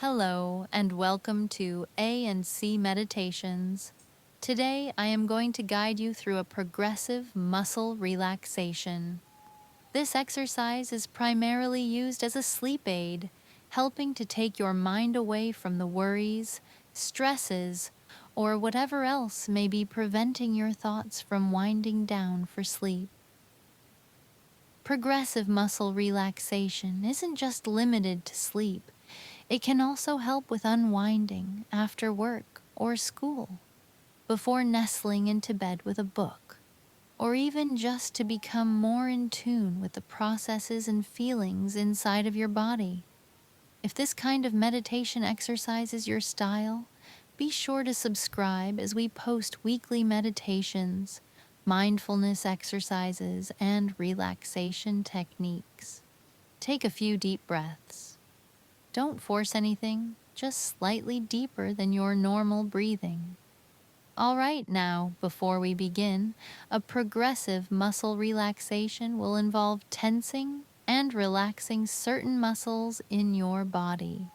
Hello and welcome to A and C Meditations. Today I am going to guide you through a progressive muscle relaxation. This exercise is primarily used as a sleep aid, helping to take your mind away from the worries, stresses, or whatever else may be preventing your thoughts from winding down for sleep. Progressive muscle relaxation isn't just limited to sleep. It can also help with unwinding after work or school, before nestling into bed with a book, or even just to become more in tune with the processes and feelings inside of your body. If this kind of meditation exercise is your style, be sure to subscribe as we post weekly meditations, mindfulness exercises, and relaxation techniques. Take a few deep breaths. Don't force anything, just slightly deeper than your normal breathing. All right, now, before we begin, a progressive muscle relaxation will involve tensing and relaxing certain muscles in your body.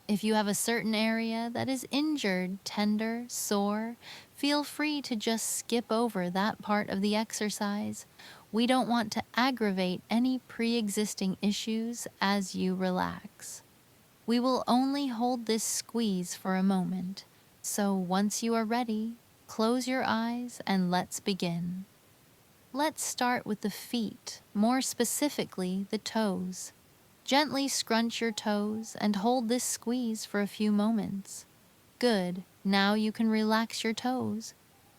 If you have a certain area that is injured, tender, sore, feel free to just skip over that part of the exercise. We don't want to aggravate any pre-existing issues as you relax. We will only hold this squeeze for a moment, so once you are ready, close your eyes and let's begin. Let's start with the feet, more specifically the toes. Gently scrunch your toes and hold this squeeze for a few moments. Good, now you can relax your toes.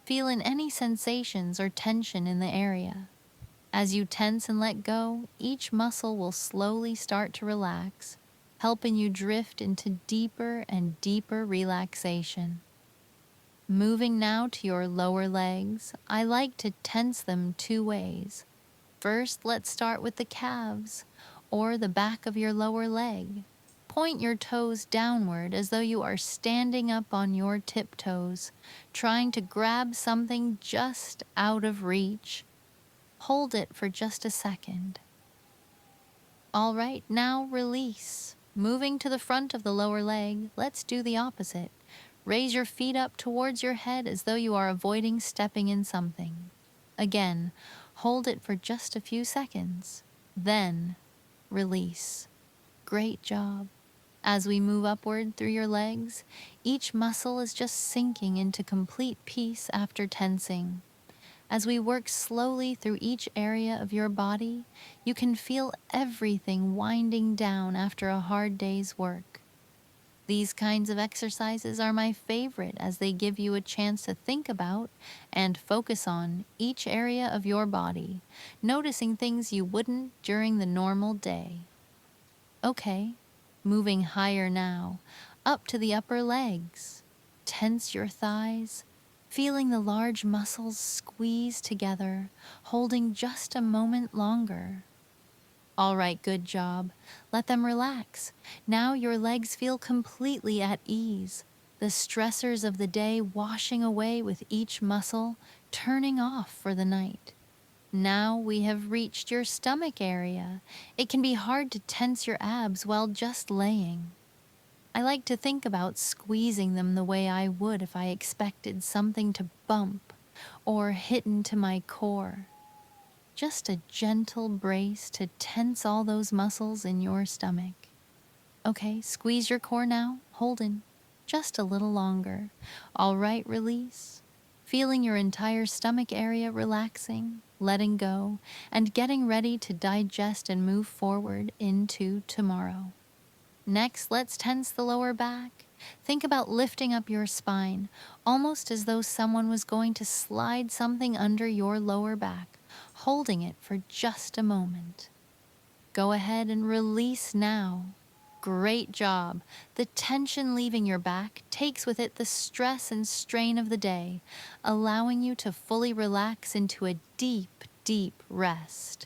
Feel in any sensations or tension in the area. As you tense and let go, each muscle will slowly start to relax, helping you drift into deeper and deeper relaxation. Moving now to your lower legs, I like to tense them two ways. First, let's start with the calves, or the back of your lower leg. Point your toes downward as though you are standing up on your tiptoes, trying to grab something just out of reach. Hold it for just a second. All right, now release. Moving to the front of the lower leg, let's do the opposite. Raise your feet up towards your head as though you are avoiding stepping in something. Again, hold it for just a few seconds. Then, release. Great job. As we move upward through your legs, each muscle is just sinking into complete peace after tensing. As we work slowly through each area of your body, you can feel everything winding down after a hard day's work. These kinds of exercises are my favorite as they give you a chance to think about and focus on each area of your body, noticing things you wouldn't during the normal day. Okay, moving higher now, up to the upper legs. Tense your thighs, feeling the large muscles squeeze together, holding just a moment longer. All right, good job. Let them relax. Now your legs feel completely at ease, the stressors of the day washing away with each muscle, turning off for the night. Now we have reached your stomach area. It can be hard to tense your abs while just laying. I like to think about squeezing them the way I would if I expected something to bump or hit into my core. Just a gentle brace to tense all those muscles in your stomach. Okay, squeeze your core now, hold in. Just a little longer. All right, release. Feeling your entire stomach area relaxing, letting go, and getting ready to digest and move forward into tomorrow. Next, let's tense the lower back. Think about lifting up your spine, almost as though someone was going to slide something under your lower back, holding it for just a moment. Go ahead and release now. Great job. The tension leaving your back takes with it the stress and strain of the day, allowing you to fully relax into a deep, deep rest.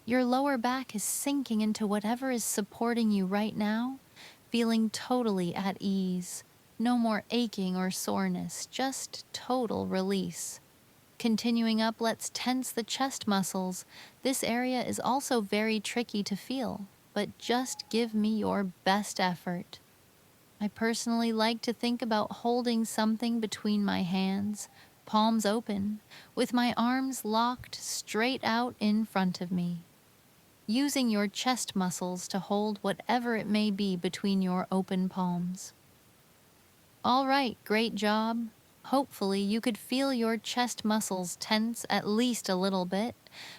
Your lower back is sinking into whatever is supporting you right now, feeling totally at ease. No more aching or soreness, just total release. Continuing up, let's tense the chest muscles. This area is also very tricky to feel, but just give me your best effort. I personally like to think about holding something between my hands, palms open, with my arms locked straight out in front of me, using your chest muscles to hold whatever it may be between your open palms. All right, great job. Hopefully, you could feel your chest muscles tense at least a little bit,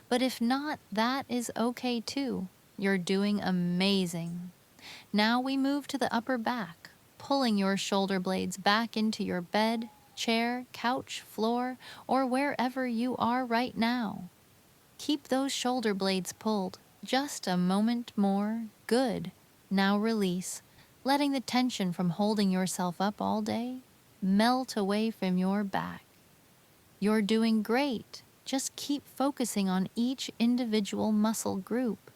but if not, that is okay too. You're doing amazing. Now we move to the upper back, pulling your shoulder blades back into your bed, chair, couch, floor, or wherever you are right now. Keep those shoulder blades pulled. Just a moment more. Good. Now release, letting the tension from holding yourself up all day melt away from your back. You're doing great. Just keep focusing on each individual muscle group,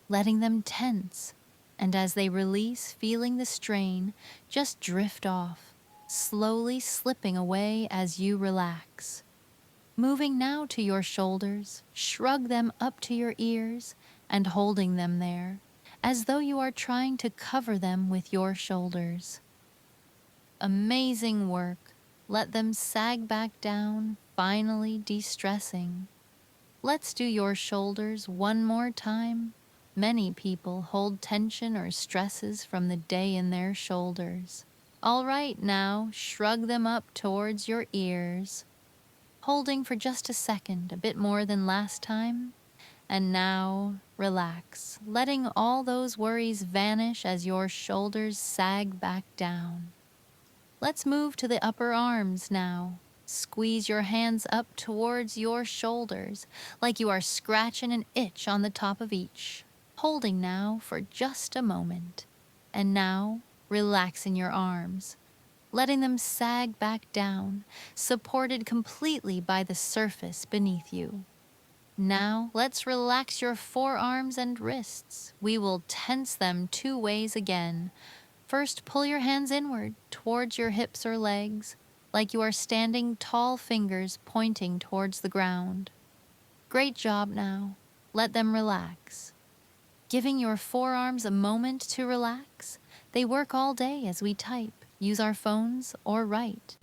letting them tense. And as they release, feeling the strain, just drift off, slowly slipping away as you relax. Moving now to your shoulders, shrug them up to your ears and holding them there, as though you are trying to cover them with your shoulders. Amazing work. Let them sag back down, finally de-stressing. Let's do your shoulders one more time. Many people hold tension or stresses from the day in their shoulders. All right, now shrug them up towards your ears, holding for just a second, a bit more than last time. And now relax, letting all those worries vanish as your shoulders sag back down. Let's move to the upper arms now. Squeeze your hands up towards your shoulders, like you are scratching an itch on the top of each, holding now for just a moment. And now, relaxing your arms, letting them sag back down, supported completely by the surface beneath you. Now, let's relax your forearms and wrists. We will tense them two ways again. First, pull your hands inward towards your hips or legs, like you are standing tall, fingers pointing towards the ground. Great job now. Let them relax. Giving your forearms a moment to relax. They work all day as we type, use our phones, or write.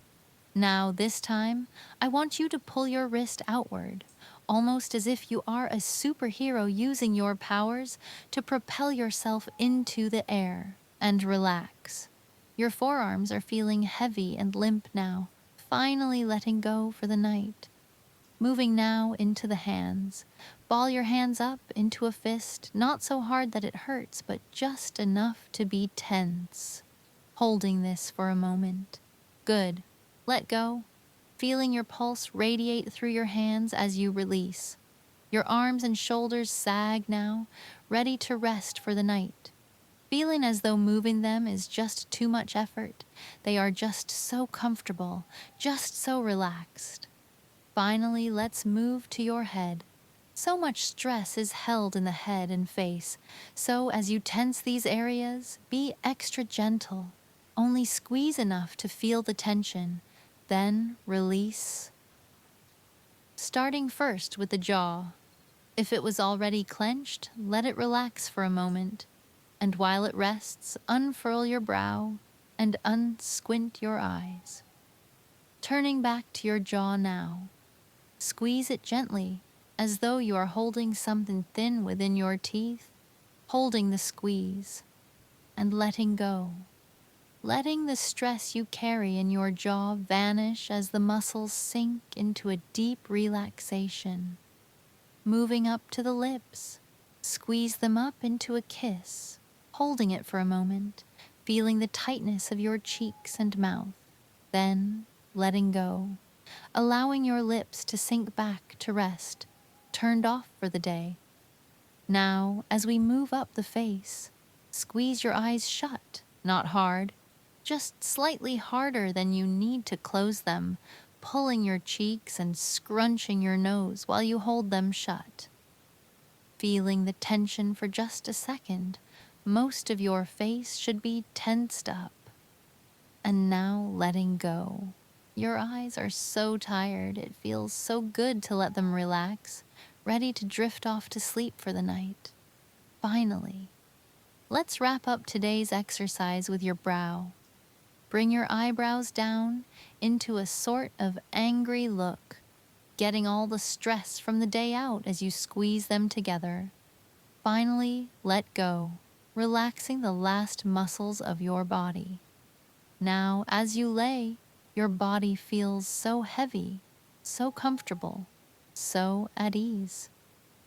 Now, this time, I want you to pull your wrist outward, almost as if you are a superhero using your powers to propel yourself into the air, and relax. Your forearms are feeling heavy and limp now, finally letting go for the night. Moving now into the hands. Ball your hands up into a fist, not so hard that it hurts, but just enough to be tense. Holding this for a moment. Good. Let go, feeling your pulse radiate through your hands as you release. Your arms and shoulders sag now, ready to rest for the night. Feeling as though moving them is just too much effort. They are just so comfortable, just so relaxed. Finally, let's move to your head. So much stress is held in the head and face, so as you tense these areas, be extra gentle. Only squeeze enough to feel the tension, then release. Starting first with the jaw. If it was already clenched, let it relax for a moment, and while it rests, unfurl your brow and unsquint your eyes. Turning back to your jaw now. Squeeze it gently, as though you are holding something thin within your teeth, holding the squeeze, and letting go. Letting the stress you carry in your jaw vanish as the muscles sink into a deep relaxation. Moving up to the lips, squeeze them up into a kiss, holding it for a moment, feeling the tightness of your cheeks and mouth, then letting go. Allowing your lips to sink back to rest, turned off for the day. Now, as we move up the face, squeeze your eyes shut, not hard, just slightly harder than you need to close them, pulling your cheeks and scrunching your nose while you hold them shut. Feeling the tension for just a second, most of your face should be tensed up. And now letting go. Your eyes are so tired, it feels so good to let them relax, ready to drift off to sleep for the night. Finally, let's wrap up today's exercise with your brow. Bring your eyebrows down into a sort of angry look, getting all the stress from the day out as you squeeze them together. Finally, let go, relaxing the last muscles of your body. Now, as you lay, your body feels so heavy, so comfortable, so at ease.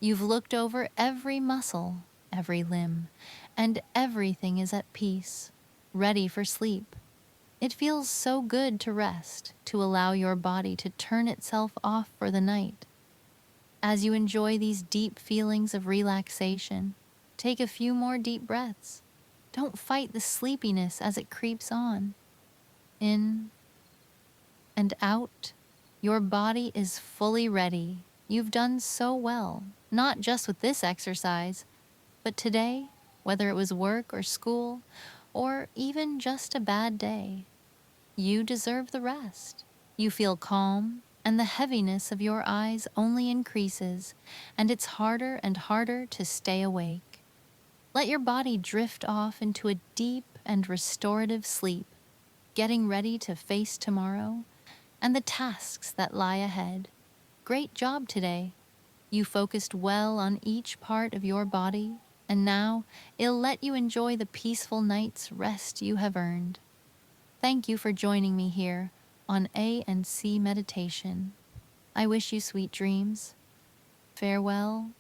You've looked over every muscle, every limb, and everything is at peace, ready for sleep. It feels so good to rest, to allow your body to turn itself off for the night. As you enjoy these deep feelings of relaxation, take a few more deep breaths. Don't fight the sleepiness as it creeps on. In and out, your body is fully ready. You've done so well, not just with this exercise, but today, whether it was work or school, or even just a bad day. You deserve the rest. You feel calm, and the heaviness of your eyes only increases, and it's harder and harder to stay awake. Let your body drift off into a deep and restorative sleep, getting ready to face tomorrow and the tasks that lie ahead. Great job today. You focused well on each part of your body, and now it'll let you enjoy the peaceful night's rest you have earned. Thank you for joining me here on A and C Meditation. I wish you sweet dreams. Farewell